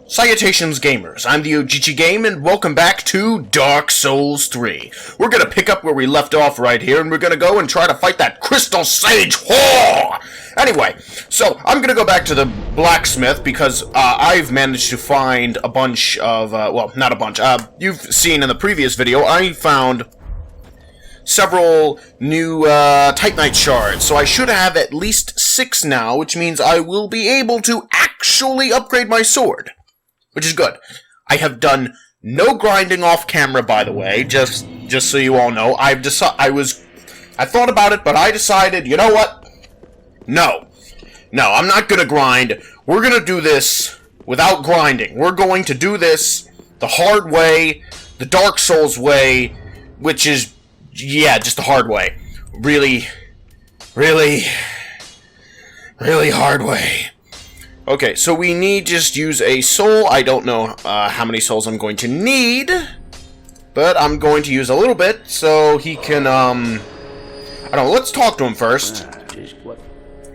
Salutations gamers, I'm the OgichiGame and welcome back to Dark Souls 3. We're gonna pick up where we left off right here and we're gonna go and try to fight that Crystal Sage whore! Anyway, so I'm gonna go back to the blacksmith because I've managed to find a bunch of, well, not a bunch, you've seen in the previous video, I found several new Titanite shards, so I should have at least 6 now, which means I will be able to actually upgrade my sword. Which is good. I have done no grinding off camera, by the way, just so you all know. I thought about it, but I decided, you know what? No, I'm not gonna grind. We're gonna do this without grinding. We're going to do this the hard way, the Dark Souls way, which is, yeah, just the hard way. Really hard way. Okay, so we need just use a soul. I don't know how many souls I'm going to need, but I'm going to use a little bit so he can, I don't know, let's talk to him first.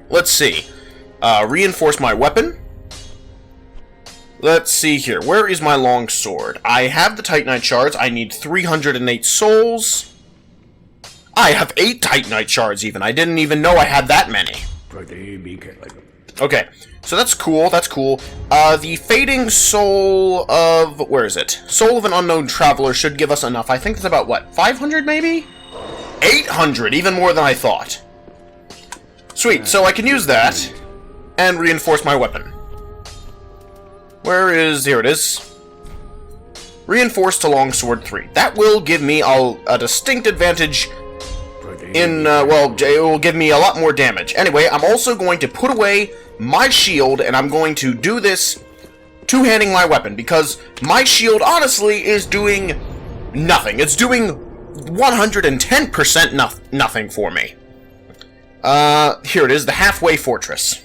Let's see. Reinforce my weapon. Let's see here. Where is my long sword? I have the Titanite shards. I need 308 souls. I have 8 Titanite shards even. I didn't even know I had that many. Okay, so that's cool, the Fading Soul of... where is it? Soul of an Unknown Traveler should give us enough. I think it's about, what, 500 maybe? 800, even more than I thought. Sweet, so I can use that and reinforce my weapon. Where is... here it is. Reinforce to Longsword 3. That will give me a distinct advantage in, well, it will give me a lot more damage. Anyway, I'm also going to put away my shield, and I'm going to do this two-handing my weapon, because my shield, honestly, is doing nothing. It's doing 110% nothing for me. Here it is, the Halfway Fortress.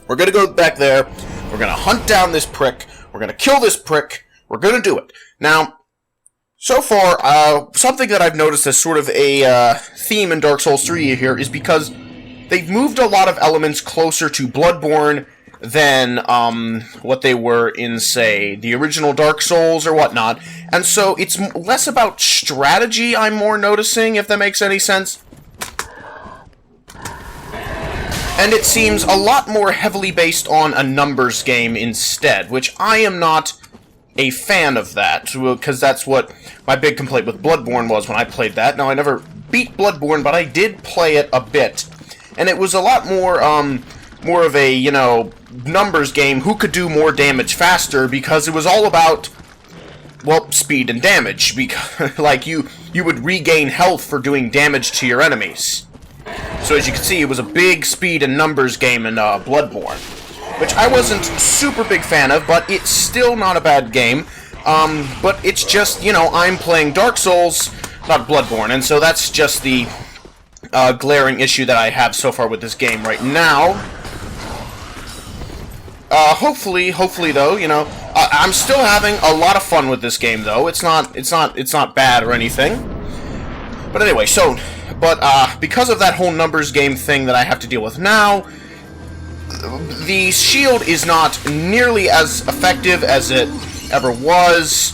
We're gonna go back there, we're gonna hunt down this prick, we're gonna kill this prick, we're gonna do it. Now, so far, something that I've noticed as sort of a theme in Dark Souls 3 here is because they've moved a lot of elements closer to Bloodborne than what they were in, say, the original Dark Souls or whatnot. And so it's less about strategy I'm more noticing, if that makes any sense. And it seems a lot more heavily based on a numbers game instead, which I am not a fan of that, because that's what my big complaint with Bloodborne was when I played that. Now, I never beat Bloodborne, but I did play it a bit, and it was a lot more, more of a, you know, numbers game, who could do more damage faster, because it was all about, well, speed and damage, because, like, you would regain health for doing damage to your enemies. So, as you can see, it was a big speed and numbers game in, Bloodborne, which I wasn't super big fan of, but it's still not a bad game. But it's just, you know, I'm playing Dark Souls, not Bloodborne, and so that's just the glaring issue that I have so far with this game right now. Hopefully though, you know, I'm still having a lot of fun with this game though. It's not bad or anything. But anyway, so, because of that whole numbers game thing that I have to deal with now, the shield is not nearly as effective as it ever was.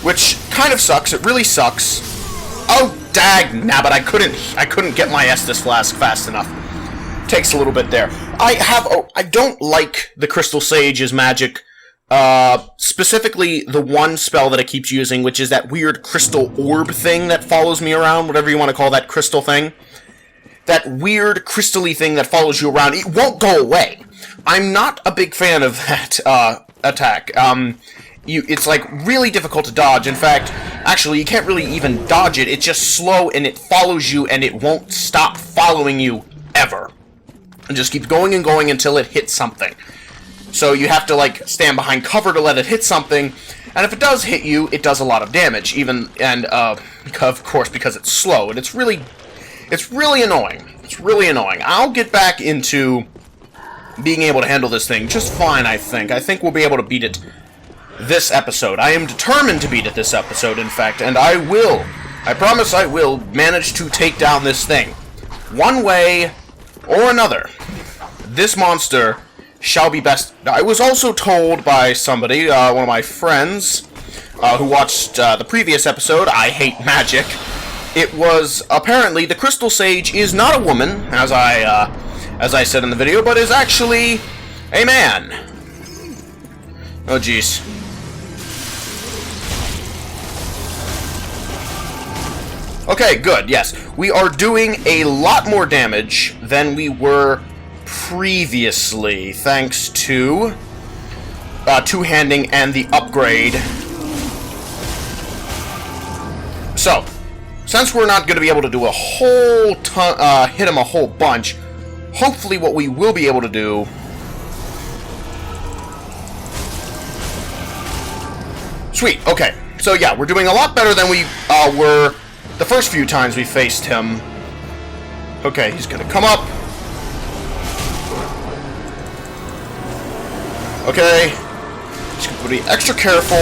Which kind of sucks. It really sucks. Oh, dag nabbit, I couldn't get my Estus flask fast enough. Takes a little bit there. I don't like the Crystal Sage's magic. Specifically the one spell that it keeps using, which is that weird crystal orb thing that follows me around, whatever you want to call that crystal thing. That weird crystal-y thing that follows you around, it won't go away. I'm not a big fan of that, attack. It's like really difficult to dodge. In fact, actually, you can't really even dodge it. It's just slow and it follows you and it won't stop following you ever. It just keeps going and going until it hits something. So you have to, like, stand behind cover to let it hit something, and if it does hit you, it does a lot of damage, of course, because it's slow, and it's really annoying. It's really annoying. I'll get back into being able to handle this thing just fine, I think. I think we'll be able to beat it this episode. I am determined to beat it this episode, in fact, and I promise I will manage to take down this thing. One way or another, this monster shall be best. Now, I was also told by somebody, one of my friends, who watched the previous episode, I Hate Magic. It was apparently the Crystal Sage is not a woman, as I said in the video, but is actually a man. Oh, jeez. Okay, good, yes. We are doing a lot more damage than we were previously, thanks to two-handing and the upgrade. So, since we're not going to be able to do a whole ton, hit him a whole bunch, hopefully what we will be able to do Sweet, okay. So yeah, we're doing a lot better than we were the first few times we faced him. Okay, he's gonna come up. Okay. Just gotta be extra careful.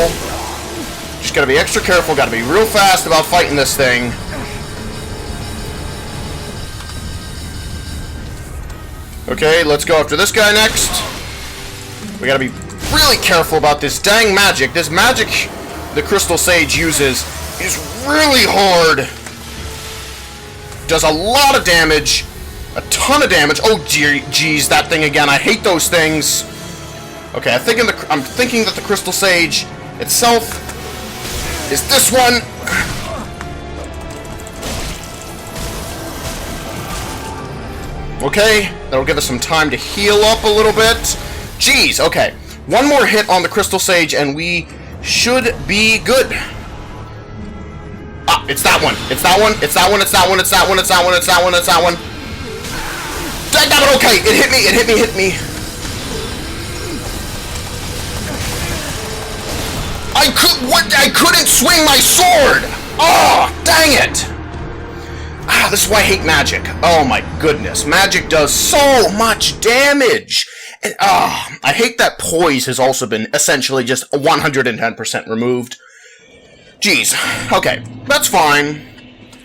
Just gotta be extra careful, gotta be real fast about fighting this thing. Okay, let's go after this guy next. We gotta be really careful about this dang magic. This magic the Crystal Sage uses is really hard. Does a lot of damage. A ton of damage. Oh, geez, that thing again. I hate those things. Okay, I'm thinking that the Crystal Sage itself is this one. Okay, that'll give us some time to heal up a little bit. Jeez, okay. One more hit on the Crystal Sage and we should be good. Ah, it's that one. It's that one. It's that one. It's that one. It's that one. It's that one. It's that one. It's that one. Dang it, okay. It hit me. It hit me. Hit me. I couldn't swing my sword. Oh, dang it. Ah, this is why I hate magic. Oh my goodness. Magic does so much damage. And, I hate that poise has also been essentially just 110% removed. Jeez. Okay. That's fine.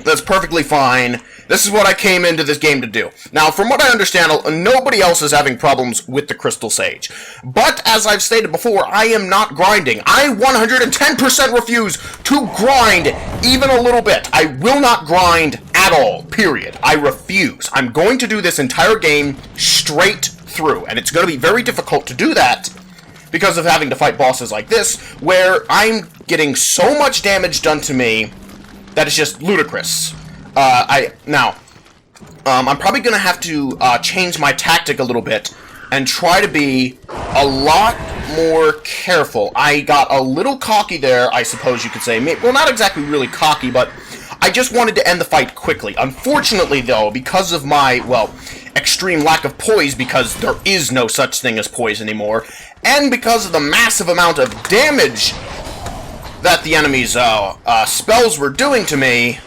That's perfectly fine. This is what I came into this game to do. Now, from what I understand, nobody else is having problems with the Crystal Sage. But, as I've stated before, I am not grinding. I 110% refuse to grind even a little bit. I will not grind at all, period. I refuse. I'm going to do this entire game straight through, and it's going to be very difficult to do that because of having to fight bosses like this, where I'm getting so much damage done to me that it's just ludicrous. I'm probably going to have to change my tactic a little bit and try to be a lot more careful. I got a little cocky there, I suppose you could say. Well, not exactly really cocky, but I just wanted to end the fight quickly. Unfortunately, though, because of my, well, extreme lack of poise, because there is no such thing as poise anymore, and because of the massive amount of damage that the enemy's spells were doing to me,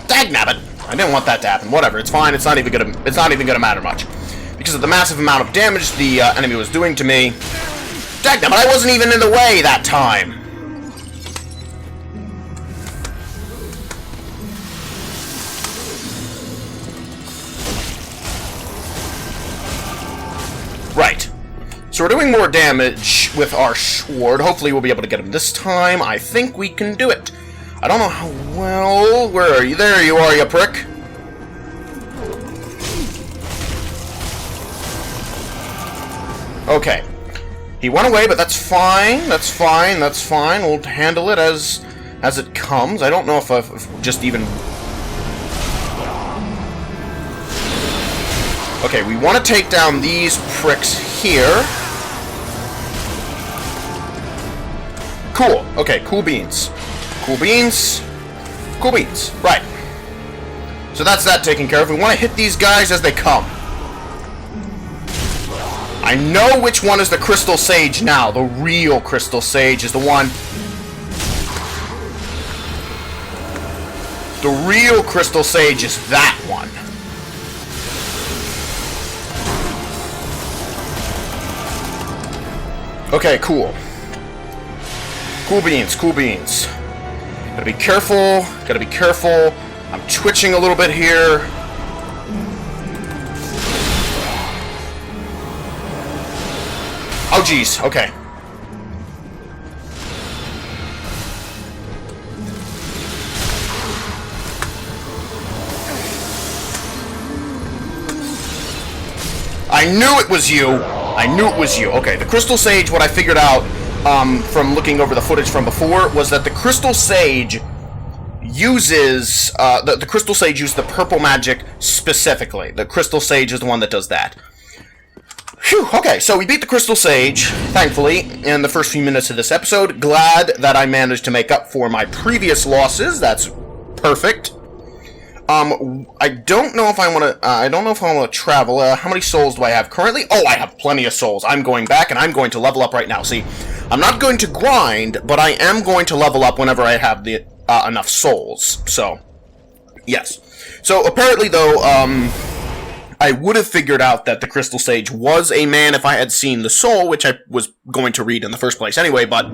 dagnabbit, I didn't want that to happen. Whatever, it's fine. It's not even gonna matter much because of the massive amount of damage the enemy was doing to me. Dagnabbit, I wasn't even in the way that time. Right. So we're doing more damage with our sword. Hopefully we'll be able to get him this time. I think we can do it. I don't know how well... Where are you? There you are, you prick. Okay. He went away, but that's fine. That's fine. That's fine. We'll handle it as it comes. I don't know if I've just even... Okay, we want to take down these pricks here. Cool. Okay, cool beans. Cool beans. Cool beans. Right. So that's that taken care of. We want to hit these guys as they come. I know which one is the Crystal Sage now. The real Crystal Sage is the one. The real Crystal Sage is that one. Okay, cool. Cool beans, cool beans. Gotta be careful, gotta be careful. I'm twitching a little bit here. Oh, geez. Okay. I knew it was you. I knew it was you. Okay, the Crystal Sage, what I figured out from looking over the footage from before, was that the Crystal Sage uses... the Crystal Sage used the purple magic specifically. The Crystal Sage is the one that does that. Phew, okay, so we beat the Crystal Sage, thankfully, in the first few minutes of this episode. Glad that I managed to make up for my previous losses. That's perfect. I don't know if I want to, travel. How many souls do I have currently? Oh, I have plenty of souls. I'm going back, and I'm going to level up right now. See, I'm not going to grind, but I am going to level up whenever I have the, enough souls. So, yes. So, apparently, though, I would have figured out that the Crystal Sage was a man if I had seen the soul, which I was going to read in the first place anyway, but...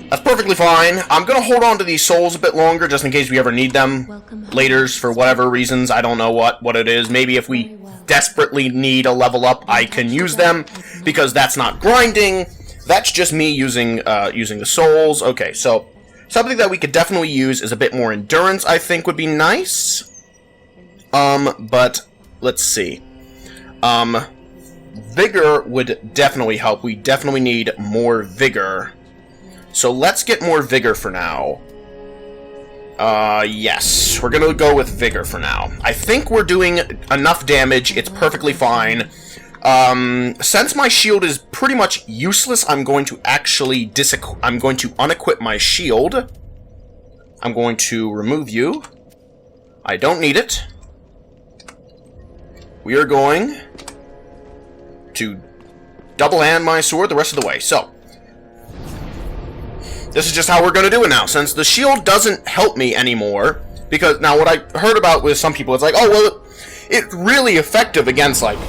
that's perfectly fine. I'm gonna hold on to these souls a bit longer, just in case we ever need them laters for whatever reasons. I don't know what it is. Maybe if we desperately need a level up, I can use them, because that's not grinding. That's just me using the souls. Okay, so something that we could definitely use is a bit more endurance, I think would be nice. But let's see. Vigor would definitely help. We definitely need more vigor. So let's get more vigor for now. Yes. We're gonna go with vigor for now. I think we're doing enough damage. It's perfectly fine. Since my shield is pretty much useless, I'm going to actually I'm going to unequip my shield. I'm going to remove you. I don't need it. We are going to double hand my sword the rest of the way. So, this is just how we're going to do it now, since the shield doesn't help me anymore. Because, now what I heard about with some people, it's like, oh, well, it's really effective against, like,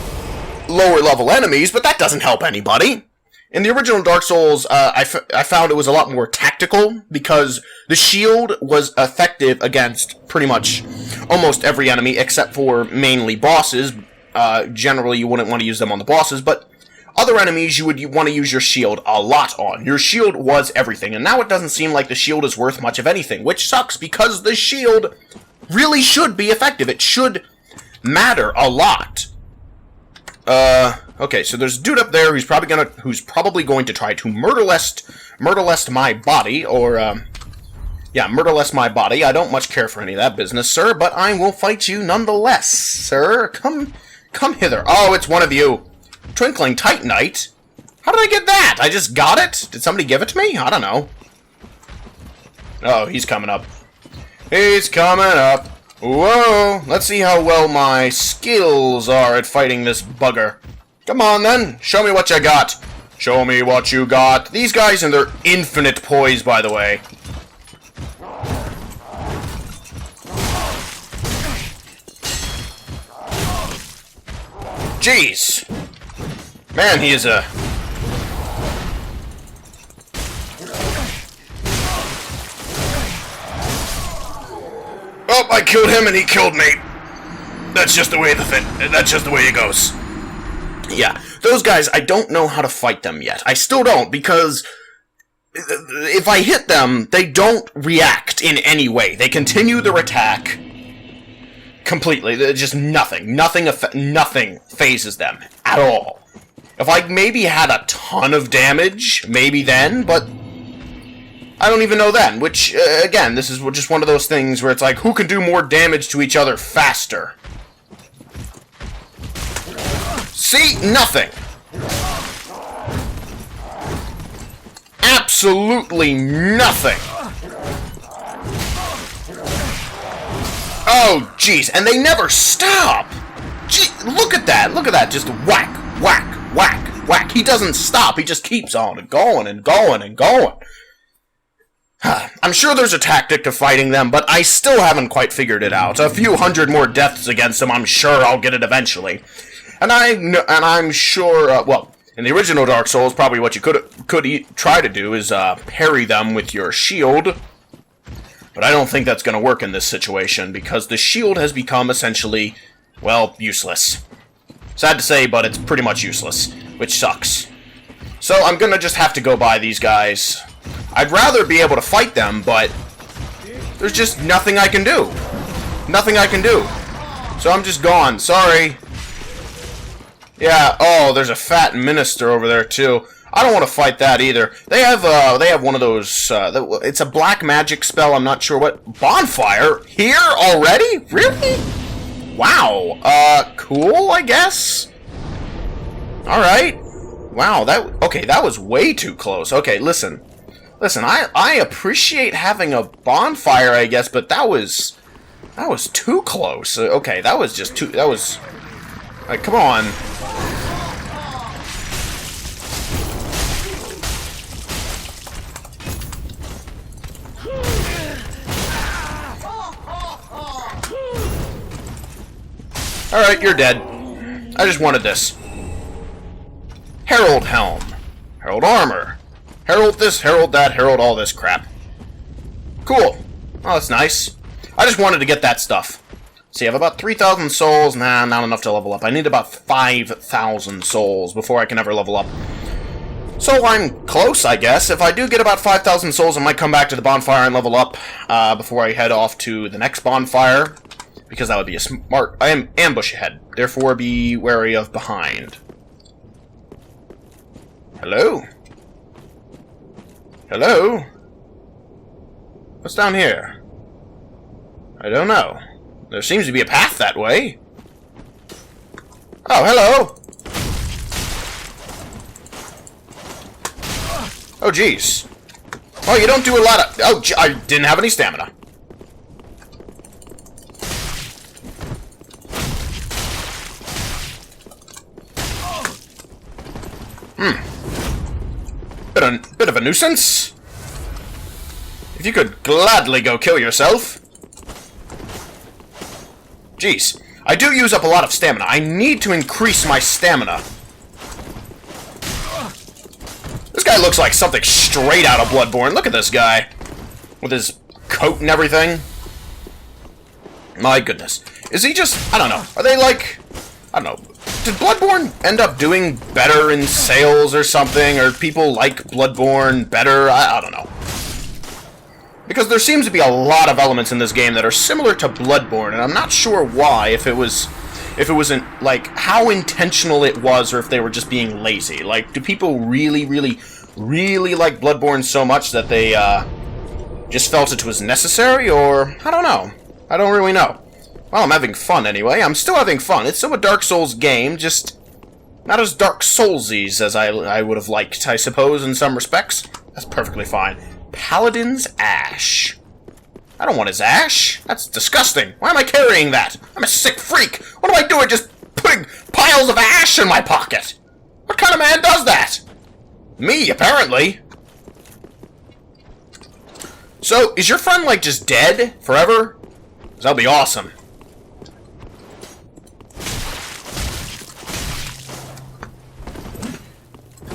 lower level enemies, but that doesn't help anybody. In the original Dark Souls, I found it was a lot more tactical, because the shield was effective against pretty much almost every enemy, except for mainly bosses. Generally, you wouldn't want to use them on the bosses, but other enemies you would want to use your shield a lot on. Your shield was everything, and now it doesn't seem like the shield is worth much of anything, which sucks, because the shield really should be effective. It should matter a lot. Okay, so there's a dude up there who's probably going to try to murderless my body, or, yeah, murderless my body. I don't much care for any of that business, sir, but I will fight you nonetheless, sir. Come hither. Oh, it's one of you. Twinkling Titanite? How did I get that? I just got it? Did somebody give it to me? I don't know. Oh, he's coming up. He's coming up. Whoa! Let's see how well my skills are at fighting this bugger. Come on, then. Show me what you got. Show me what you got. These guys and their infinite poise, by the way. Jeez. Man, he is a... Oh, I killed him and he killed me. That's just the way that's just the way it goes. Yeah, those guys, I don't know how to fight them yet. I still don't, because if I hit them, they don't react in any way. They continue their attack completely. They're just nothing. Nothing phases them at all. If I maybe had a ton of damage, maybe then, but I don't even know then, which, again, this is just one of those things where it's like, who can do more damage to each other faster? See? Nothing. Absolutely nothing. Oh, jeez, and they never stop! Gee, look at that, just whack, whack, whack, whack. He doesn't stop, he just keeps on and going and going and going. I'm sure there's a tactic to fighting them, but I still haven't quite figured it out. A few hundred more deaths against them, I'm sure I'll get it eventually. And I'm sure, well, in the original Dark Souls, probably what you could try to do is parry them with your shield. But I don't think that's going to work in this situation, because the shield has become essentially, well, useless. Sad to say, but it's pretty much useless, which sucks. So I'm gonna just have to go by these guys. I'd rather be able to fight them, but there's just nothing I can do. Nothing I can do. So I'm just gone. Sorry. Yeah, oh, there's a fat minister over there, too. I don't want to fight that either. They have one of those, it's a black magic spell, I'm not sure what. Bonfire? Here already? Really? Wow. Cool, I guess? Alright. Wow, that was way too close. Okay, listen. Listen, I appreciate having a bonfire, I guess, but that was too close. Okay, that was just too, that was, like, come on. Alright, you're dead. I just wanted this. Herald Helm. Herald Armor. Herald this, Herald that, Herald all this crap. Cool. Oh, that's nice. I just wanted to get that stuff. See, I have about 3,000 souls. Nah, not enough to level up. I need about 5,000 souls before I can ever level up. So I'm close, I guess. If I do get about 5,000 souls, I might come back to the bonfire and level up before I head off to the next bonfire. Because that would be a smart... I am ambush ahead. Therefore, be wary of behind. Hello? Hello? What's down here? I don't know. There seems to be a path that way. Oh, hello! Oh, jeez. Oh, you don't do a lot of... Oh, I didn't have any stamina. Bit of a nuisance. If you could gladly go kill yourself. Jeez. I do use up a lot of stamina. I need to increase my stamina. This guy looks like something straight out of Bloodborne. Look at this guy. With his coat and everything. My goodness. Is he just... I don't know. Are they like... I don't know. Did Bloodborne end up doing better in sales or something? Or people like Bloodborne better? I don't know. Because there seems to be a lot of elements in this game that are similar to Bloodborne, and I'm not sure why, if it wasn't, like, how intentional it was, or if they were just being lazy. Like, do people really, really, really like Bloodborne so much that they, just felt it was necessary, or... I don't know. I don't really know. Well, I'm having fun anyway. I'm still having fun. It's still a Dark Souls game, just not as Dark Soulsy as I would have liked, I suppose, in some respects. That's perfectly fine. Paladin's Ash. I don't want his ash. That's disgusting. Why am I carrying that? I'm a sick freak. What am I doing just putting piles of ash in my pocket? What kind of man does that? Me, apparently. So, is your friend, like, just dead forever? 'Cause that'll be awesome.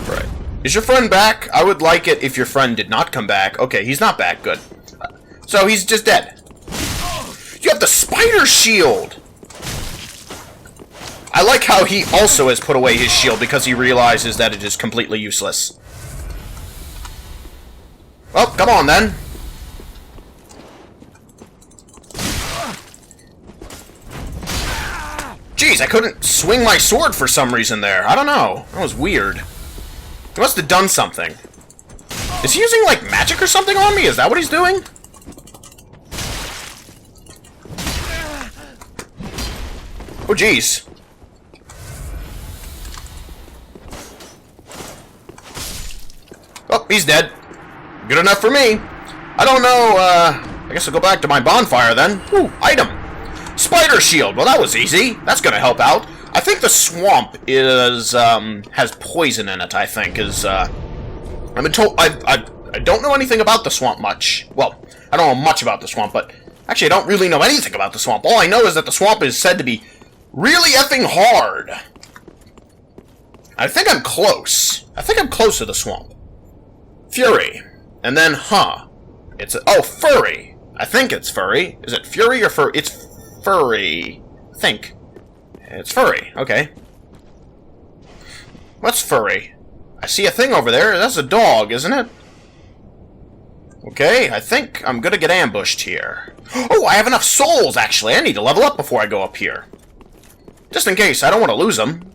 Right. Is your friend back? I would like it if your friend did not come back. Okay, he's not back. Good. So he's just dead. You have the spider shield! I like how he also has put away his shield because he realizes that it is completely useless. Well, come on then. Jeez, I couldn't swing my sword for some reason there. I don't know. That was weird. He must have done something. Is he using, like, magic or something on me? Is that what he's doing? Oh, jeez. Oh, he's dead. Good enough for me. I don't know, I guess I'll go back to my bonfire then. Ooh, item. Spider shield. Well, that was easy. That's gonna help out. I think the swamp is, has poison in it, I think, I've been told, I don't know anything about the swamp much. Well, I don't know much about the swamp, but actually I don't really know anything about the swamp. All I know is that the swamp is said to be really effing hard. I think I'm close. I think I'm close to the swamp. Fury. And then, it's, oh, furry. I think it's furry. Is it fury or furry? It's furry. I think. It's furry. Okay. What's furry? I see a thing over there. That's a dog, isn't it? Okay, I think I'm gonna get ambushed here. Oh, I have enough souls, actually. I need to level up before I go up here. Just in case, I don't want to lose them.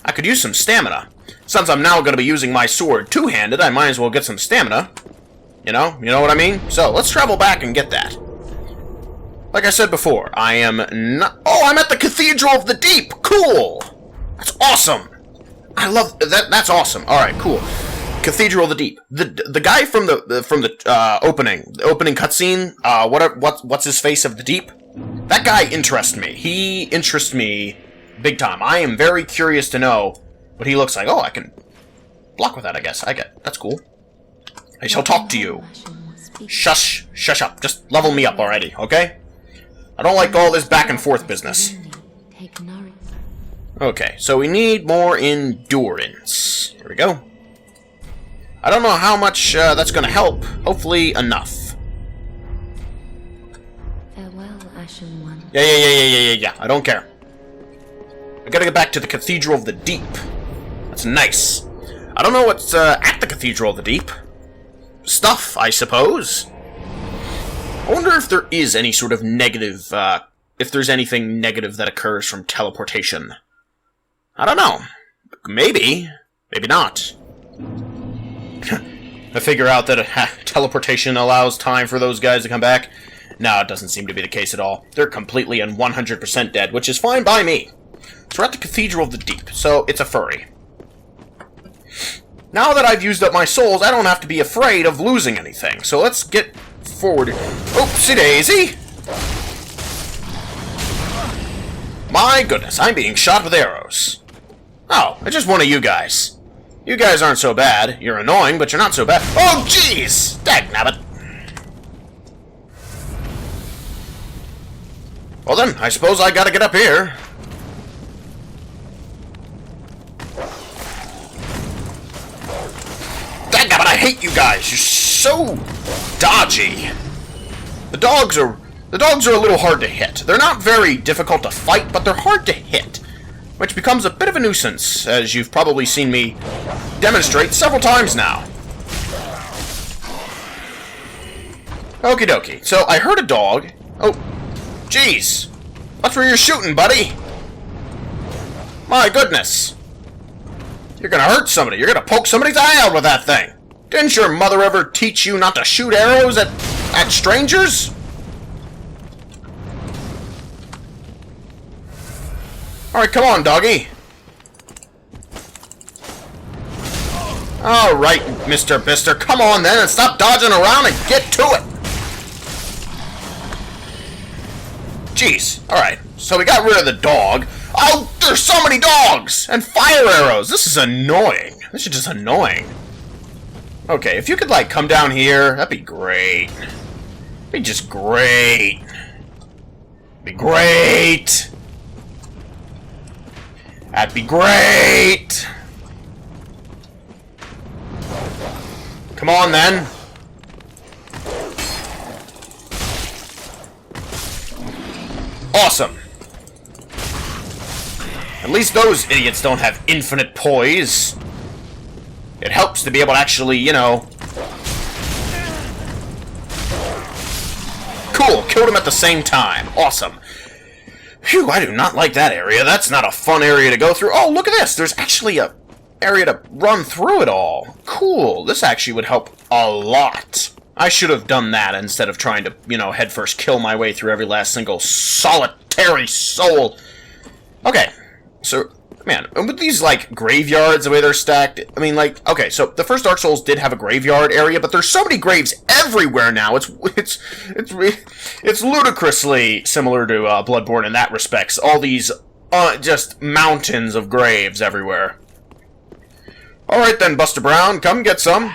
I could use some stamina. Since I'm now going to be using my sword two-handed, I might as well get some stamina. You know what I mean? So, let's travel back and get that. Like I said before, I am not... Oh, I'm at the Cathedral of the Deep! Cool! That's awesome! I love... That's awesome. Alright, cool. Cathedral of the Deep. The guy from the opening cutscene, what's his face of the deep? That guy interests me. He interests me big time. I am very curious to know what he looks like. Oh, I can block with that, I guess. That's cool. I shall talk to you. Shush up. Just level me up already, okay? I don't like all this back and forth business. Okay, so we need more endurance. Here we go. I don't know how much that's gonna help. Hopefully enough. Farewell, Ashen One. Yeah. I don't care. I gotta get back to the Cathedral of the Deep. That's nice. I don't know what's at the Cathedral of the Deep. Stuff, I suppose. I wonder if there is any sort of negative, if there's anything negative that occurs from teleportation. I don't know. Maybe. Maybe not. I figure out that teleportation allows time for those guys to come back. No, it doesn't seem to be the case at all. They're completely and 100% dead, which is fine by me. So we're at the Cathedral of the Deep, so it's a furry. Now that I've used up my souls, I don't have to be afraid of losing anything. So let's get forward. Oopsie daisy! My goodness, I'm being shot with arrows. Oh, it's just one of you guys. You guys aren't so bad. You're annoying, but you're not so bad. Oh, jeez! Dagnabbit. Well then, I suppose I gotta get up here. Dagnabbit, I hate you guys. You're so dodgy. The dogs are a little hard to hit. They're not very difficult to fight, but they're hard to hit, which becomes a bit of a nuisance, as you've probably seen me demonstrate several times now. Okie dokie. So, I heard a dog. Oh, jeez. That's where you're shooting, buddy. My goodness. You're gonna hurt somebody. You're gonna poke somebody's eye out with that thing. Didn't your mother ever teach you not to shoot arrows at strangers? Alright, come on, doggy. Alright, Mr. Bister, come on then and stop dodging around and get to it. Jeez. Alright, so we got rid of the dog. Oh, there's so many dogs! And fire arrows! This is annoying. This is just annoying. Okay, if you could, like, come down here, that'd be great. Be just great. Be great. That'd be great! Come on, then. Awesome. At least those idiots don't have infinite poise. It helps to be able to actually, you know... Cool, killed him at the same time. Awesome. Phew, I do not like that area. That's not a fun area to go through. Oh, look at this. There's actually a area to run through it all. Cool. This actually would help a lot. I should have done that instead of trying to, you know, headfirst kill my way through every last single solitary soul. Okay. So, man, with these, like, graveyards, the way they're stacked, I mean, like, okay, so the first Dark Souls did have a graveyard area, but there's so many graves everywhere now. It's ludicrously similar to Bloodborne in that respects. All these just mountains of graves everywhere. All right then, Buster Brown, come get some.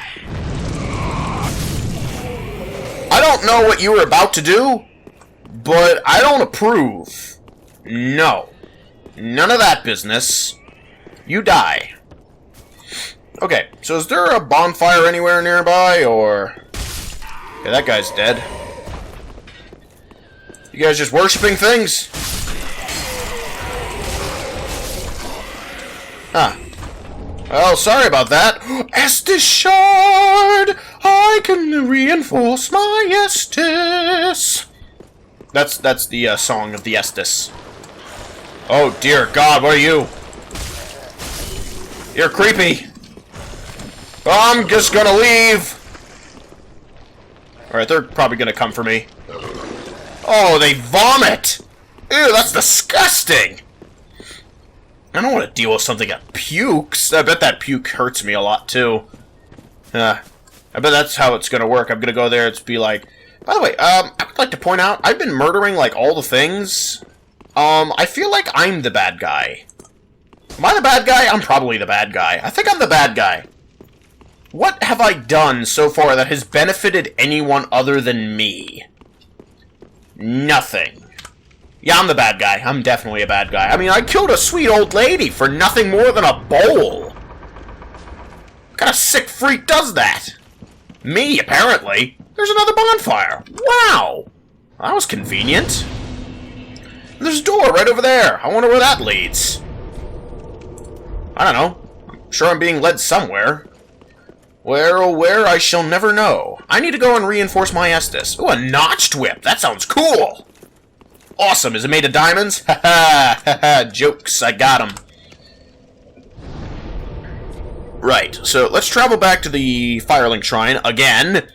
I don't know what you were about to do, but I don't approve. No. None of that business. You die. Okay, so is there a bonfire anywhere nearby, or... Okay, that guy's dead. You guys just worshipping things? Huh. Oh, sorry about that. Estus Shard! I can reinforce my Estus! That's the song of the Estus. Oh, dear God, what are you? You're creepy. I'm just gonna leave. Alright, they're probably gonna come for me. Oh, they vomit! Ew, that's disgusting! I don't want to deal with something that pukes. I bet that puke hurts me a lot, too. I bet that's how it's gonna work. I'm gonna go there, it's be like... By the way, I would like to point out, I've been murdering, like, all the things. I feel like I'm the bad guy. Am I the bad guy? I'm probably the bad guy. I think I'm the bad guy. What have I done so far that has benefited anyone other than me? Nothing. Yeah, I'm the bad guy. I'm definitely a bad guy. I mean, I killed a sweet old lady for nothing more than a bowl. What kind of sick freak does that? Me, apparently. There's another bonfire. Wow. That was convenient. There's a door right over there. I wonder where that leads. I don't know. I'm sure I'm being led somewhere. Where, oh where, I shall never know. I need to go and reinforce my Estus. Ooh, a notched whip. That sounds cool. Awesome. Is it made of diamonds? Ha ha. Ha ha. Jokes. I got them. Right. So let's travel back to the Firelink Shrine again.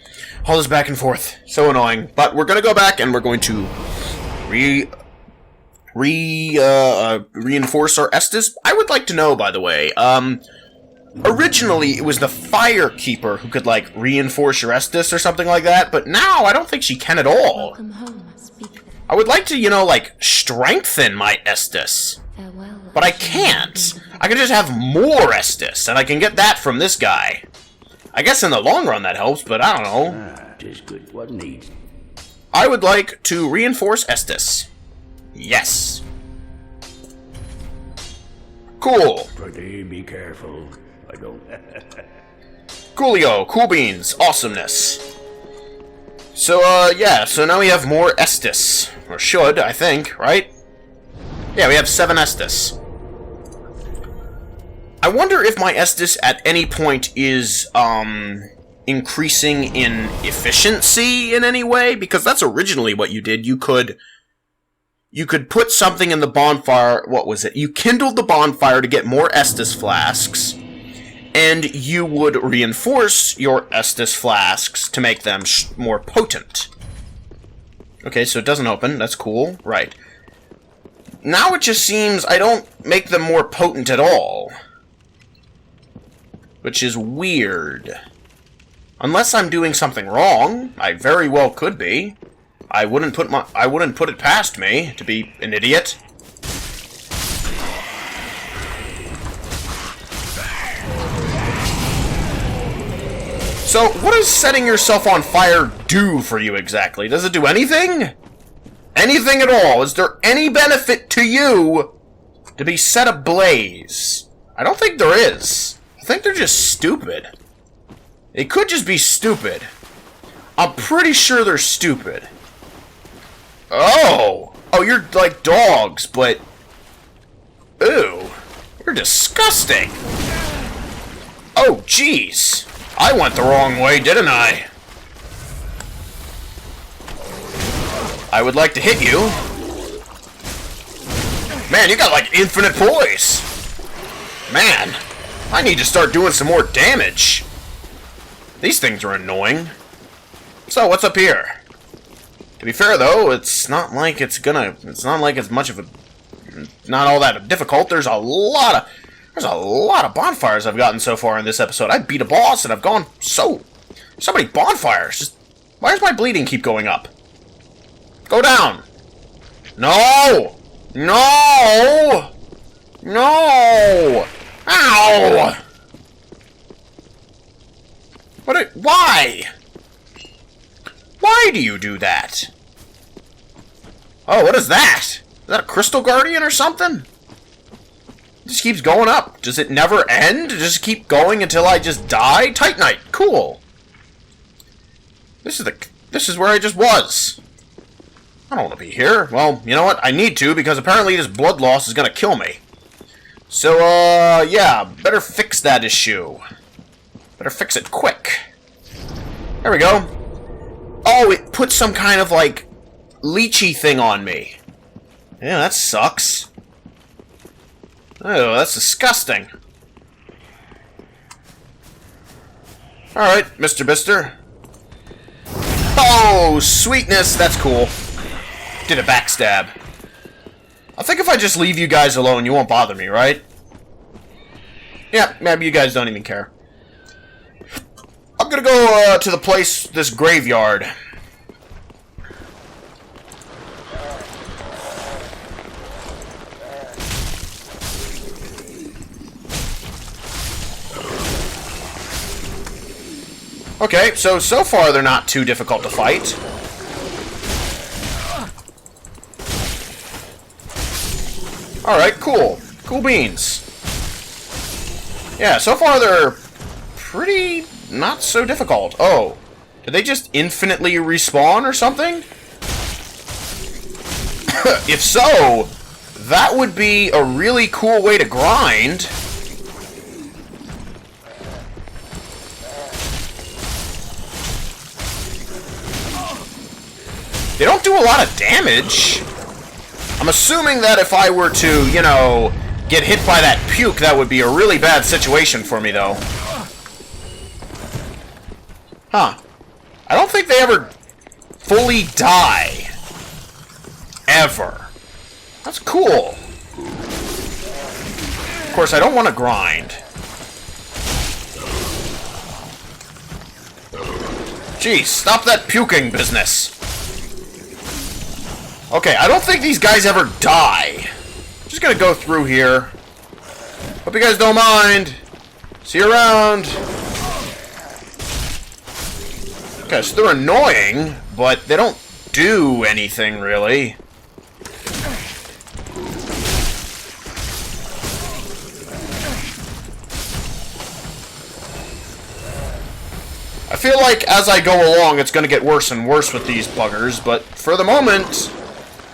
All this back and forth. So annoying. But we're going to go back and we're going to reinforce our Estus. I would like to know, by the way, originally it was the Firekeeper who could, like, reinforce your Estus or something like that, but now I don't think she can at all. Welcome home, speak. I would like to, you know, like, strengthen my Estus. Farewell. But I can't. I can just have more Estus, and I can get that from this guy. I guess in the long run that helps, but I don't know. Ah, 'tis good. What needs? I would like to reinforce Estus. Yes. Cool. Pretty be careful. I don't. Coolio. Cool beans. Awesomeness. So, yeah. So now we have more Estus. Or should, I think, right? Yeah, we have 7 Estus. I wonder if my Estus at any point is, increasing in efficiency in any way? Because that's originally what you did. You could put something in the bonfire. What was it? You kindled the bonfire to get more Estus flasks, and you would reinforce your Estus flasks to make them more potent. Okay, so it doesn't open. That's cool. Right. Now it just seems I don't make them more potent at all. Which is weird. Unless I'm doing something wrong. I very well could be. I wouldn't put it past me to be an idiot. So, what does setting yourself on fire do for you exactly? Does it do anything? Anything at all? Is there any benefit to you to be set ablaze? I don't think there is. I think they're just stupid. It could just be stupid. I'm pretty sure they're stupid. Oh! Oh, you're like dogs, but... Ew. You're disgusting. Oh, jeez. I went the wrong way, didn't I? I would like to hit you. Man, you got like infinite poise. Man, I need to start doing some more damage. These things are annoying. So, what's up here? To be fair, though, it's not like it's much of a... Not all that difficult. There's a lot of bonfires I've gotten so far in this episode. I beat a boss, and I've gone so many bonfires. Just, why does my bleeding keep going up? Go down! No! No! No! Ow! Why? Why do you do that? Oh, what is that? Is that a Crystal Guardian or something? It just keeps going up. Does it never end? Does it keep going until I just die? Titanite. Cool. This is where I just was. I don't want to be here. Well, you know what? I need to, because apparently this blood loss is going to kill me. So, yeah, better fix that issue. Better fix it quick. There we go. Oh, it put some kind of, like, leechy thing on me. Yeah, that sucks. Oh, that's disgusting. Alright, Mr. Bister. Oh, sweetness, that's cool. Did a backstab. I think if I just leave you guys alone, you won't bother me, right? Yeah, maybe you guys don't even care. I'm gonna go to the place, this graveyard. Okay, so far they're not too difficult to fight. Alright, cool. Cool beans. Yeah, so far they're pretty not so difficult. Oh, did they just infinitely respawn or something? If so, that would be a really cool way to grind. They don't do a lot of damage. I'm assuming that if I were to, you know, get hit by that puke, that would be a really bad situation for me, though. Huh. I don't think they ever fully die. Ever. That's cool. Of course, I don't want to grind. Jeez, stop that puking business. Okay, I don't think these guys ever die. Just gonna go through here. Hope you guys don't mind. See you around. Okay, so they're annoying, but they don't do anything, really. I feel like as I go along, it's gonna get worse and worse with these buggers, but for the moment,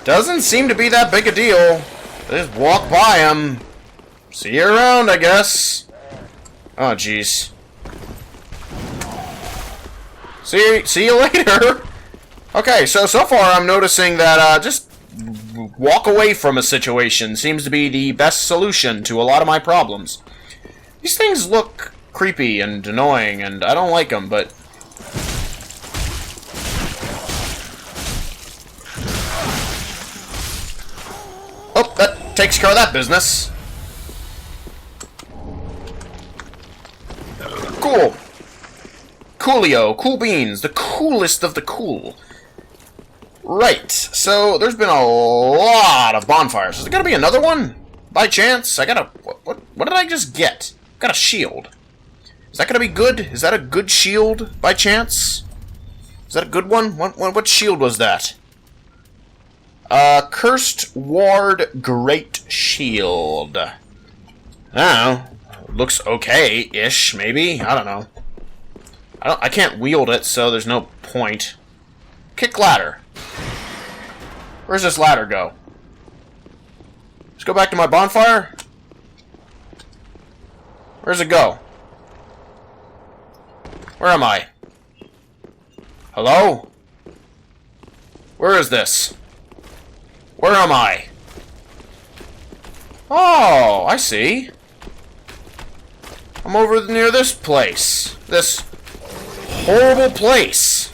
doesn't seem to be that big a deal. Just walk by them. See you around, I guess. Oh, jeez. See you later. Okay, so far I'm noticing that just walk away from a situation seems to be the best solution to a lot of my problems. These things look creepy and annoying, and I don't like them, but... Oh, that takes care of that business. Cool. Coolio. Cool beans. The coolest of the cool. Right. So, there's been a lot of bonfires. Is there gonna be another one? By chance? I got a... What did I just get? Got a shield. Is that gonna be good? Is that a good shield, by chance? Is that a good one? What shield was that? Cursed Ward Great Shield. I don't know. Looks okay-ish, maybe? I don't know. I can't wield it, so there's no point. Kick ladder. Where's this ladder go? Let's go back to my bonfire. Where's it go? Where am I? Hello? Where is this? Where am I? Oh, I see. I'm over near this place. This horrible place.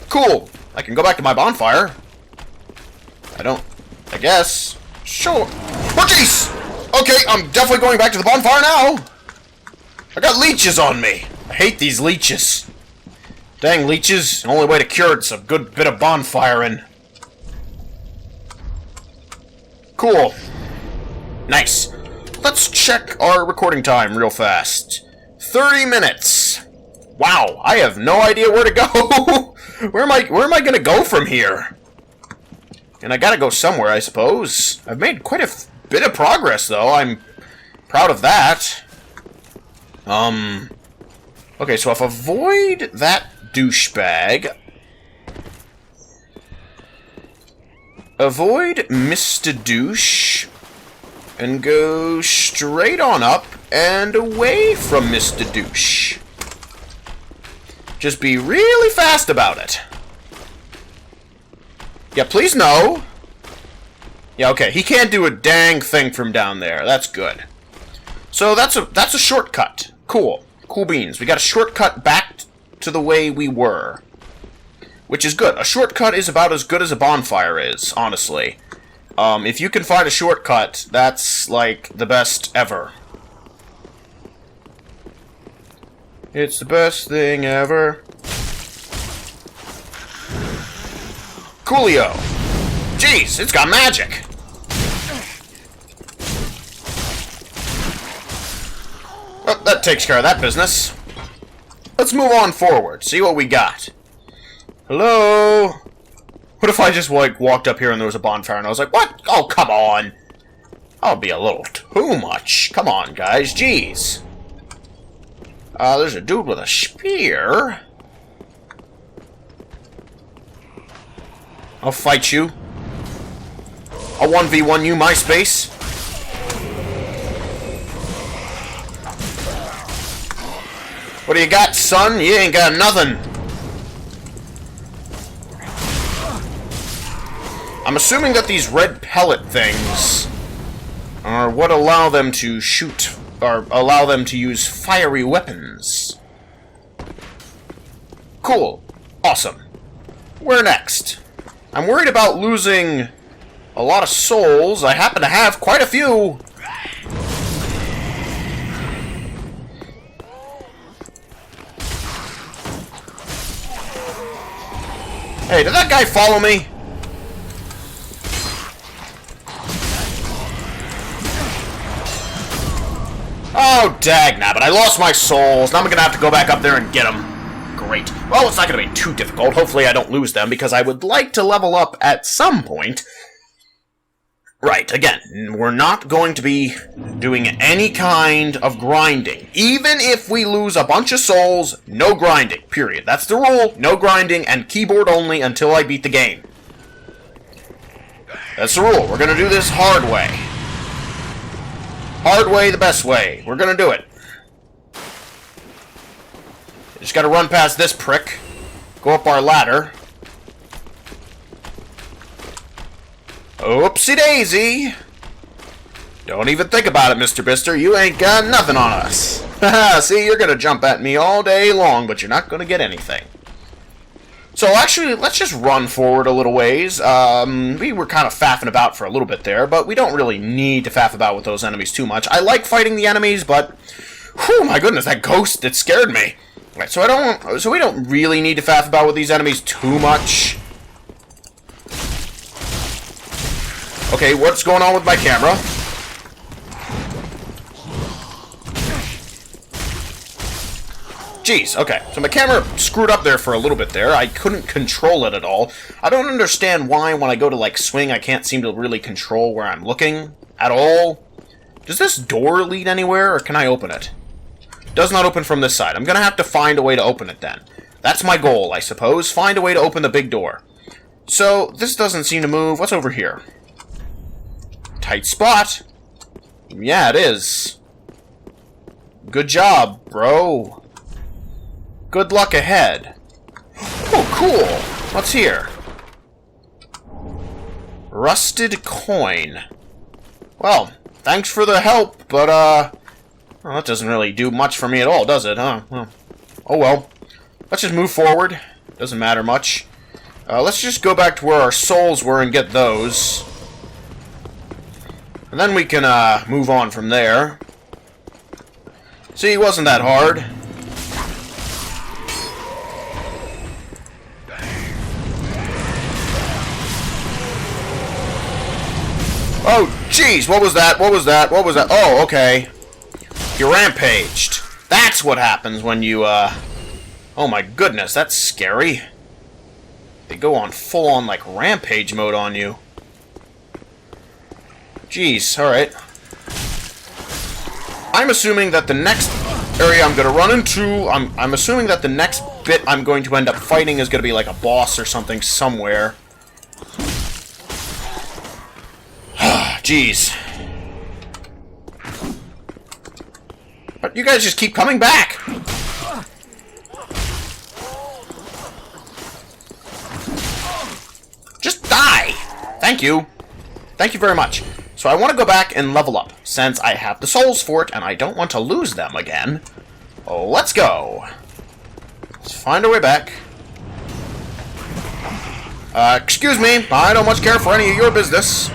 Cool. I can go back to my bonfire. I guess. Sure. Oh, jeez! Okay, I'm definitely going back to the bonfire now. I got leeches on me. I hate these leeches. Dang leeches. The only way to cure it's a good bit of bonfiring. Cool. Nice. Let's check our recording time real fast. 30 minutes. Wow, I have no idea where to go. Where am I gonna go from here? And I gotta go somewhere, I suppose. I've made quite a bit of progress, though. I'm proud of that. Okay, so if I avoid that douchebag... Avoid Mr. Douche... And go straight on up and away from Mr. Douche. Just be really fast about it. Yeah, please no. Yeah, okay, he can't do a dang thing from down there. That's good. So that's a shortcut. Cool. Cool beans. We got a shortcut back to the way we were. Which is good. A shortcut is about as good as a bonfire is, honestly. If you can find a shortcut, that's, like, the best ever. It's the best thing ever. Coolio. Jeez, it's got magic. Oh, that takes care of that business. Let's move on forward, see what we got. Hello? What if I just, like, walked up here and there was a bonfire and I was like, what? Oh, come on. That'll be a little too much. Come on, guys. Jeez. There's a dude with a spear. I'll fight you. I'll 1v1 you, MySpace. What do you got, son? You ain't got nothing. I'm assuming that these red pellet things are what allow them to shoot, or allow them to use fiery weapons. Cool. Awesome. Where next? I'm worried about losing a lot of souls. I happen to have quite a few. Hey, did that guy follow me? Oh, dagnabbit, I lost my souls. Now I'm gonna have to go back up there and get them. Great. Well, it's not gonna be too difficult. Hopefully I don't lose them, because I would like to level up at some point. Right, again, we're not going to be doing any kind of grinding. Even if we lose a bunch of souls, no grinding, period. That's the rule. No grinding, and keyboard only until I beat the game. That's the rule. We're gonna do this hard way. Hard way, the best way. We're gonna do it. Just gotta run past this prick. Go up our ladder. Oopsie daisy! Don't even think about it, Mr. Bister. You ain't got nothing on us. Haha, see, you're gonna jump at me all day long, but you're not gonna get anything. So, actually, let's just run forward a little ways. We were kind of faffing about for a little bit there, but we don't really need to faff about with those enemies too much. I like fighting the enemies, but... whew, my goodness, that ghost, it scared me. Right, so we don't really need to faff about with these enemies too much. Okay, what's going on with my camera? Jeez, okay. So my camera screwed up there for a little bit there. I couldn't control it at all. I don't understand why when I go to, like, swing, I can't seem to really control where I'm looking at all. Does this door lead anywhere, or can I open it? Does not open from this side. I'm gonna have to find a way to open it then. That's my goal, I suppose. Find a way to open the big door. So, this doesn't seem to move. What's over here? Tight spot. Yeah, it is. Good job, bro. Good luck ahead. Oh, cool. What's here? Rusted coin. Well, thanks for the help, but, well, that doesn't really do much for me at all, does it, huh? Well, oh well. Let's just move forward. Doesn't matter much. Let's just go back to where our souls were and get those. And then we can, move on from there. See, it wasn't that hard. Oh, jeez, what was that? What was that? What was that? Oh, okay. You rampaged. That's what happens when you, oh my goodness, that's scary. They go on full-on, like, rampage mode on you. Jeez, alright. I'm assuming that the next area I'm gonna run into, I'm assuming that the next bit I'm going to end up fighting is gonna be like a boss or something somewhere. Jeez. But you guys just keep coming back! Just die! Thank you. Thank you very much. So I want to go back and level up, since I have the souls for it, and I don't want to lose them again. Let's go! Let's find our way back. Excuse me, I don't much care for any of your business.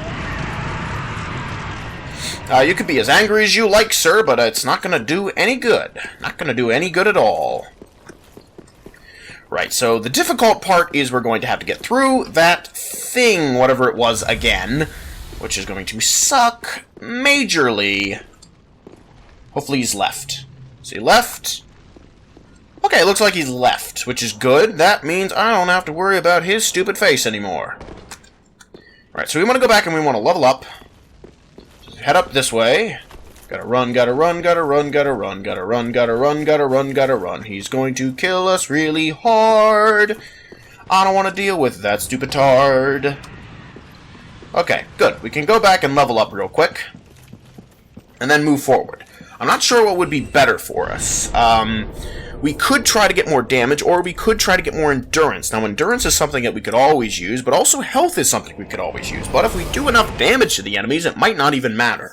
You could be as angry as you like, sir, but it's not gonna do any good. Not gonna do any good at all. Right, so the difficult part is we're going to have to get through that thing, whatever it was, again, which is going to suck majorly. Hopefully he's left. Is he left? Okay, it looks like he's left, which is good. That means I don't have to worry about his stupid face anymore. Right, so we want to go back and we want to level up. Just head up this way. Gotta run, gotta run, gotta run, gotta run, gotta run, gotta run, gotta run, gotta run. He's going to kill us really hard. I don't want to deal with that stupid tard. Okay, good. We can go back and level up real quick. And then move forward. I'm not sure what would be better for us. We could try to get more damage, or we could try to get more endurance. Now, endurance is something that we could always use, but also health is something we could always use. But if we do enough damage to the enemies, it might not even matter.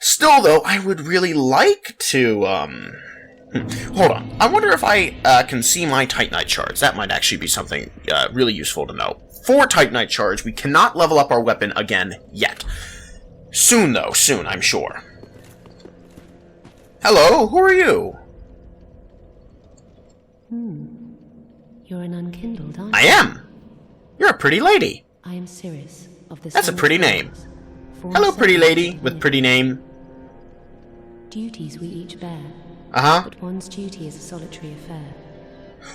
Still, though, I would really like to, hold on. I wonder if I can see my Titanite shards. That might actually be something really useful to know. 4 Titanite shards. We cannot level up our weapon again yet. Soon, though. Soon, I'm sure. Hello, who are you? You're an unkindled, aren't you? I am. You're a pretty lady. I am Cirrus of the That's a Sun pretty Stars, name. form Hello, pretty separate lady from with me. pretty name. Duties we each bear, Uh-huh. but one's duty is a solitary affair.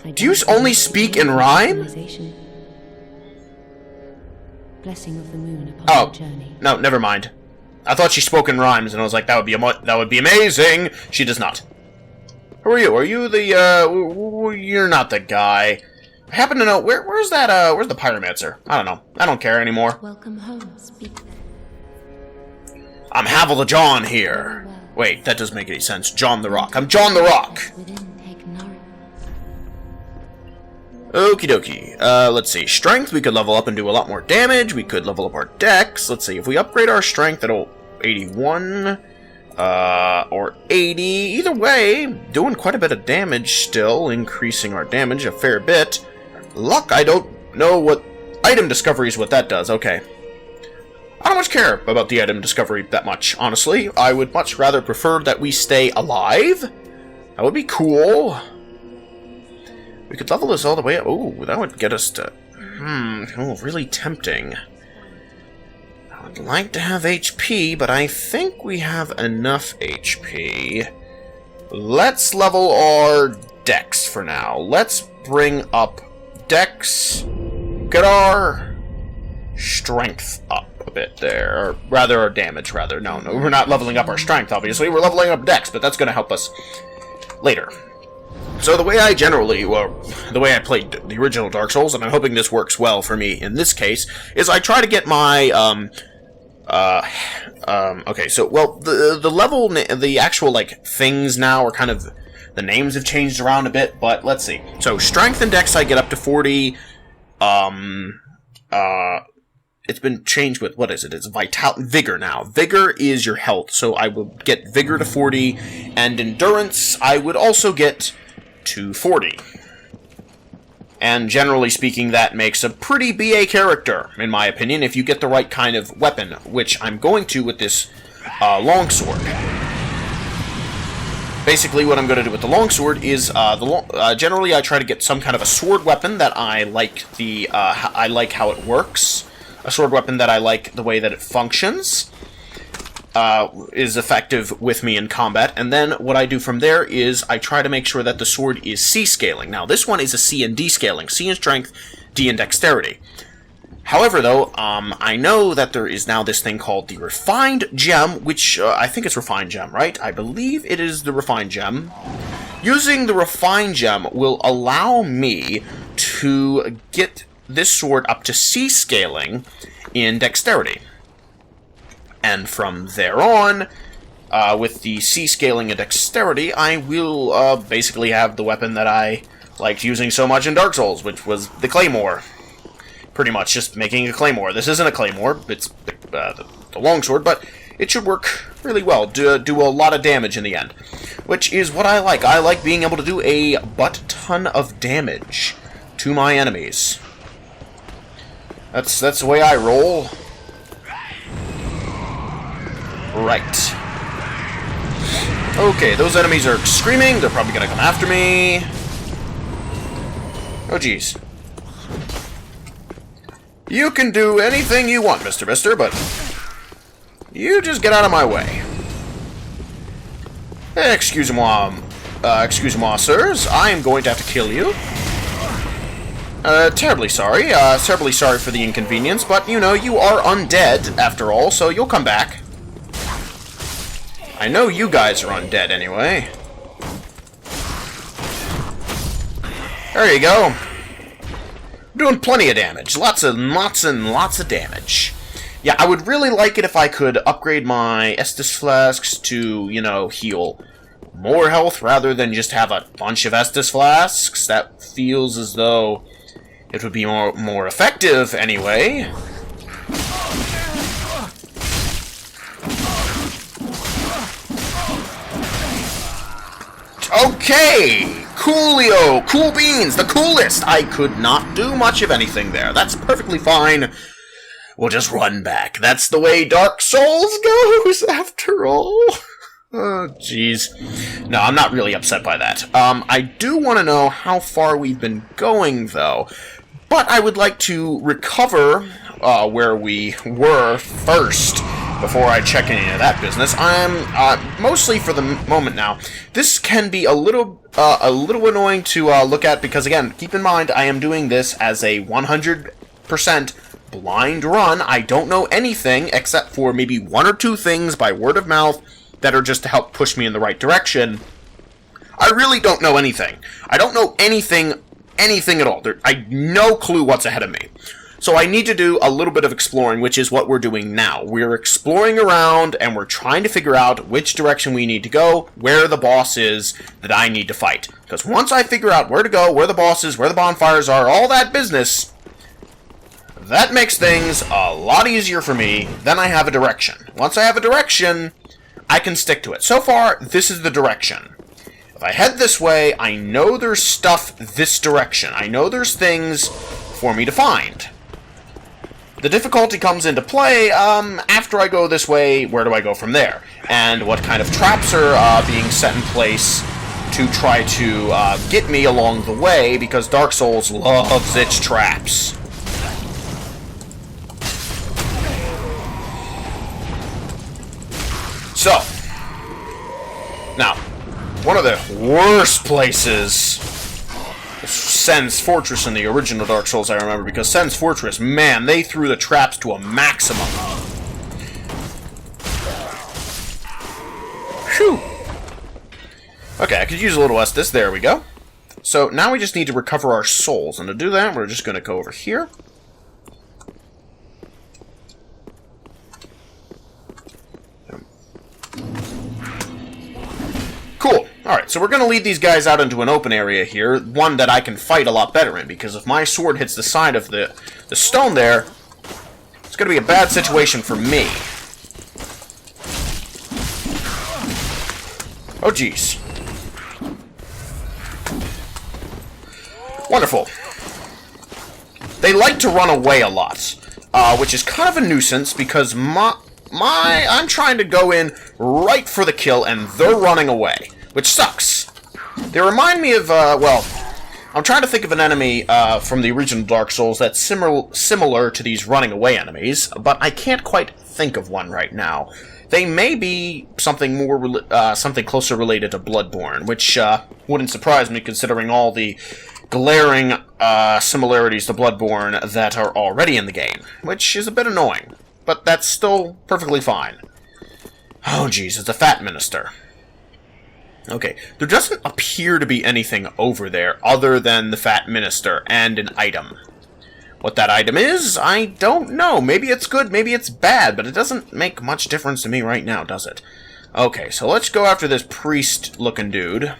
I Do you don't only believe speak in in rhyme? civilization. Blessing of the moon upon Oh, your journey. no, never mind. I thought she spoke in rhymes, and I was like, that would be amazing. She does not. Who are you? Are you the, you're not the guy. I happen to know, where's the pyromancer? I don't know. I don't care anymore. Welcome home, speak then. I'm Havel the John here. Wait, that doesn't make any sense. John the Rock. I'm John the Rock. Within take nourishment. Okie dokie. Let's see. Strength, we could level up and do a lot more damage. We could level up our dex. Let's see. If we upgrade our strength, it'll 81, or 80. Either way, doing quite a bit of damage still, increasing our damage a fair bit. Luck, I don't know what... Item discovery is what that does. Okay. I don't much care about the item discovery that much, honestly. I would much rather prefer that we stay alive. That would be cool. We could level this all the way up. Ooh, that would get us to... oh, really tempting. I would like to have HP, but I think we have enough HP. Let's level our dex for now. Let's bring up dex. Get our strength up a bit there. Or rather, our damage, rather. No, we're not leveling up our strength, obviously. We're leveling up dex, but that's going to help us later. So the way I the way I played the original Dark Souls, and I'm hoping this works well for me in this case, is I try to get my, okay, so, well, the level, the actual, like, things now are kind of, the names have changed around a bit, but let's see. So, strength and dex I get up to 40, it's been changed with, what is it? It's vigor now. Vigor is your health, so I will get vigor to 40, and endurance I would also get to 40. And generally speaking, that makes a pretty BA character, in my opinion, if you get the right kind of weapon, which I'm going to with this longsword. Basically, what I'm going to do with the longsword is, generally I try to get some kind of a sword weapon that I like I like how it works. A sword weapon that I like the way that it functions. Is effective with me in combat, and then what I do from there is I try to make sure that the sword is C scaling. Now, this one is a C and D scaling. C in strength, D in dexterity. However, though, I know that there is now this thing called the Refined Gem, which, I think it's Refined Gem, right? I believe it is the Refined Gem. Using the Refined Gem will allow me to get this sword up to C scaling in dexterity. And from there on, with the C scaling and dexterity, I will basically have the weapon that I liked using so much in Dark Souls, which was the Claymore. Pretty much just making a Claymore. This isn't a Claymore, it's the longsword, but it should work really well, do a lot of damage in the end. Which is what I like. I like being able to do a butt-ton of damage to my enemies. That's the way I roll. Right. Okay, those enemies are screaming. They're probably gonna come after me. Oh, jeez. You can do anything you want, Mr. Mister, but you just get out of my way. Excusez-moi, sirs. I am going to have to kill you. Terribly sorry. Terribly sorry for the inconvenience, but, you know, you are undead, after all, so you'll come back. I know you guys are undead, anyway. There you go. Doing plenty of damage. Lots and lots of damage. Yeah, I would really like it if I could upgrade my Estus Flasks to, you know, heal more health rather than just have a bunch of Estus Flasks. That feels as though it would be more effective anyway. Okay! Coolio! Cool beans! The coolest! I could not do much of anything there. That's perfectly fine. We'll just run back. That's the way Dark Souls goes, after all. Oh, jeez. No, I'm not really upset by that. I do want to know how far we've been going, though. But I would like to recover where we were first before I check any of that business. I'm mostly for the moment now. This can be a little annoying to look at because, again, keep in mind I am doing this as a 100% blind run. I don't know anything except for maybe one or two things by word of mouth that are just to help push me in the right direction. I really don't know anything. I don't know anything at all. I have no clue what's ahead of me. So I need to do a little bit of exploring, which is what we're doing now. We're exploring around, and we're trying to figure out which direction we need to go, where the boss is that I need to fight. Because once I figure out where to go, where the boss is, where the bonfires are, all that business, that makes things a lot easier for me. Then I have a direction. Once I have a direction, I can stick to it. So far, this is the direction. If I head this way, I know there's stuff this direction. I know there's things for me to find. The difficulty comes into play after I go this way. Where do I go from there? And what kind of traps are being set in place to try to get me along the way, because Dark Souls loves its traps. So, now, one of the worst places, Sen's Fortress in the original Dark Souls, I remember, because Sen's Fortress, man, they threw the traps to a maximum. Phew. Okay, I could use a little Estus. There we go. So now we just need to recover our souls, and to do that, we're just going to go over here. Cool. Alright, so we're going to lead these guys out into an open area here, one that I can fight a lot better in, because if my sword hits the side of the stone there, it's going to be a bad situation for me. Oh, jeez. Wonderful. They like to run away a lot, which is kind of a nuisance, because I'm trying to go in right for the kill, and they're running away, which sucks. They remind me of, well, I'm trying to think of an enemy from the original Dark Souls that's similar to these running away enemies, but I can't quite think of one right now. They may be something something closer related to Bloodborne, which wouldn't surprise me considering all the glaring similarities to Bloodborne that are already in the game, which is a bit annoying. But that's still perfectly fine. Oh, jeez, it's a fat minister. Okay, there doesn't appear to be anything over there other than the fat minister and an item. What that item is, I don't know. Maybe it's good, maybe it's bad, but it doesn't make much difference to me right now, does it? Okay, so let's go after this priest-looking dude.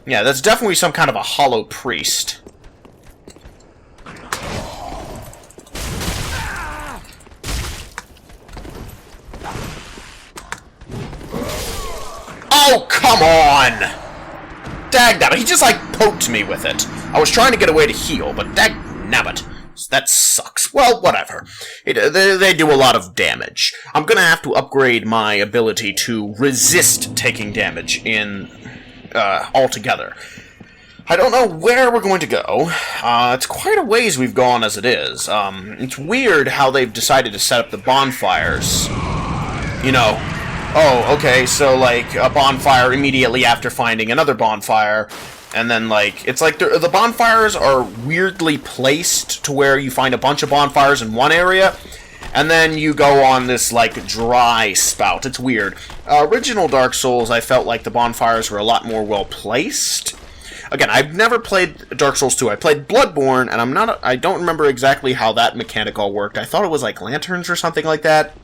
Yeah, that's definitely some kind of a hollow priest. Oh, come on! Dagnabbit, he just, like, poked me with it. I was trying to get away to heal, but dagnabbit. That sucks. Well, whatever. They do a lot of damage. I'm gonna have to upgrade my ability to resist taking damage in, altogether. I don't know where we're going to go. It's quite a ways we've gone as it is. It's weird how they've decided to set up the bonfires. You know, oh, okay, so, like, a bonfire immediately after finding another bonfire, and then, like, it's like the bonfires are weirdly placed to where you find a bunch of bonfires in one area, and then you go on this, like, dry spout. It's weird. Original Dark Souls, I felt like the bonfires were a lot more well-placed. Again, I've never played Dark Souls 2. I played Bloodborne, and I don't remember exactly how that mechanic all worked. I thought it was, like, lanterns or something like that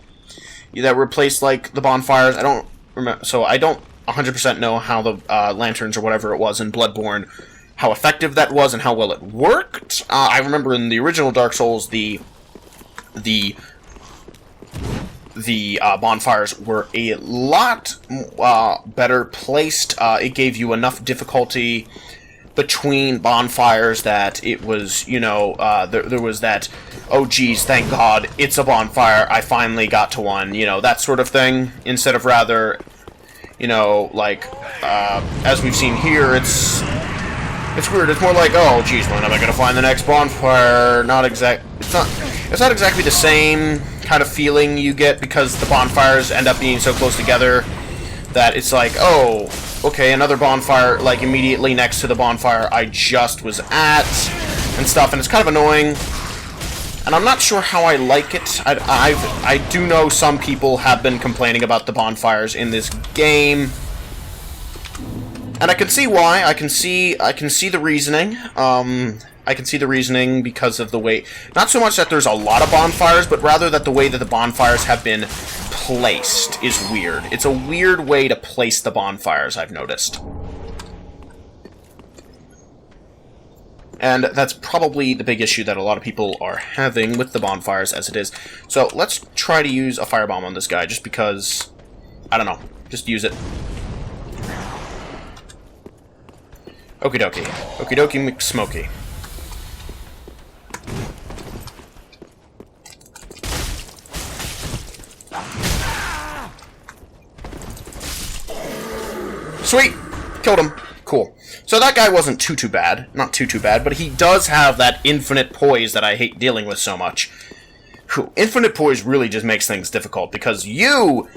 that replaced, like, the bonfires. I don't remember, so I don't 100% know how the lanterns or whatever it was in Bloodborne, how effective that was and how well it worked. I remember in the original Dark Souls, the bonfires were a lot better placed. It gave you enough difficulty between bonfires that it was, you know, there was that, oh geez, thank God, it's a bonfire, I finally got to one, you know, that sort of thing, instead of rather, you know, like, as we've seen here, it's weird, it's more like, oh geez, when am I gonna find the next bonfire? It's not exactly the same kind of feeling you get, because the bonfires end up being so close together that it's like, oh, okay, another bonfire, like, immediately next to the bonfire I just was at, and stuff, and it's kind of annoying, and I'm not sure how I like it. I do know some people have been complaining about the bonfires in this game, and I can see why. I can see the reasoning. I can see the reasoning because of the way, not so much that there's a lot of bonfires, but rather that the way that the bonfires have been placed is weird. It's a weird way to place the bonfires, I've noticed. And that's probably the big issue that a lot of people are having with the bonfires as it is. So let's try to use a firebomb on this guy, just because, I don't know, just use it. Okie dokie. Okie dokie McSmokey. Sweet! Killed him. Cool. So that guy wasn't too bad. Not too bad, but he does have that infinite poise that I hate dealing with so much. Whew. Infinite poise really just makes things difficult, because you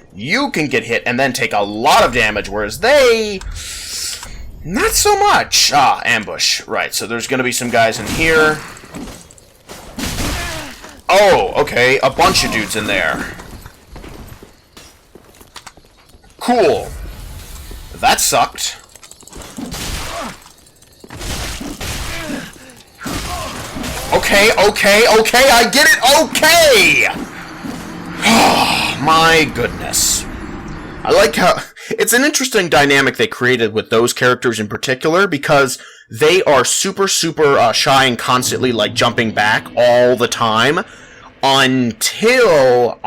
can get hit and then take a lot of damage, whereas they, not so much. Ah, ambush. Right, so there's gonna be some guys in here. Oh, okay, a bunch of dudes in there. Cool. That sucked. Okay, I get it, okay! My goodness. I like how, it's an interesting dynamic they created with those characters in particular, because they are super shy and constantly, like, jumping back all the time, until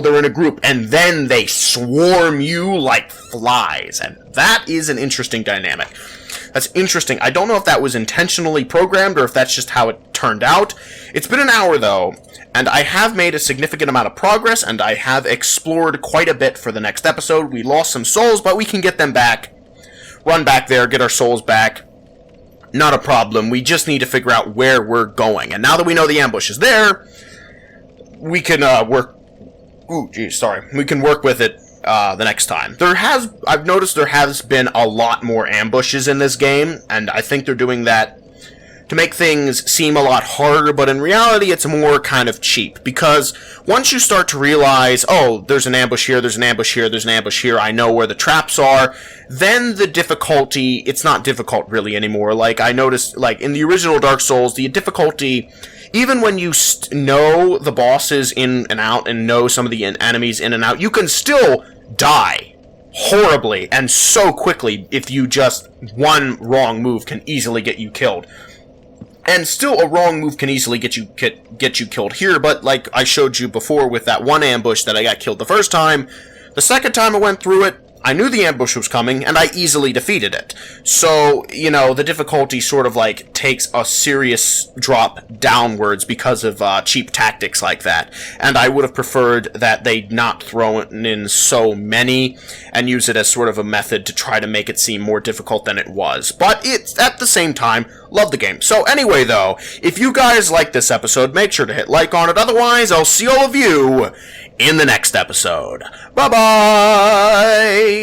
they're in a group, and then they swarm you like flies, and that is an interesting dynamic. That's interesting. I don't know if that was intentionally programmed, or if that's just how it turned out. It's been an hour, though, and I have made a significant amount of progress, and I have explored quite a bit for the next episode. We lost some souls, but we can get them back. Run back there, get our souls back. Not a problem. We just need to figure out where we're going. And now that we know the ambush is there, we can work. Ooh, geez, sorry. We can work with it the next time. I've noticed there has been a lot more ambushes in this game, and I think they're doing that to make things seem a lot harder, but in reality it's more kind of cheap, because once you start to realize, oh, there's an ambush here, there's an ambush here, there's an ambush here, I know where the traps are, then the difficulty, it's not difficult really anymore. Like, I noticed, like, in the original Dark Souls, the difficulty, even when you know the bosses in and out, and know some of the enemies in and out, you can still die horribly and so quickly if you just one wrong move can easily get you killed. And still, a wrong move can easily get you killed here, but like I showed you before with that one ambush that I got killed the first time, the second time I went through it, I knew the ambush was coming, and I easily defeated it. So, you know, the difficulty sort of, like, takes a serious drop downwards because of cheap tactics like that. And I would have preferred that they not throw in so many and use it as sort of a method to try to make it seem more difficult than it was. But it's, at the same time, love the game. So anyway, though, if you guys like this episode, make sure to hit like on it. Otherwise, I'll see all of you in the next episode. Bye-bye!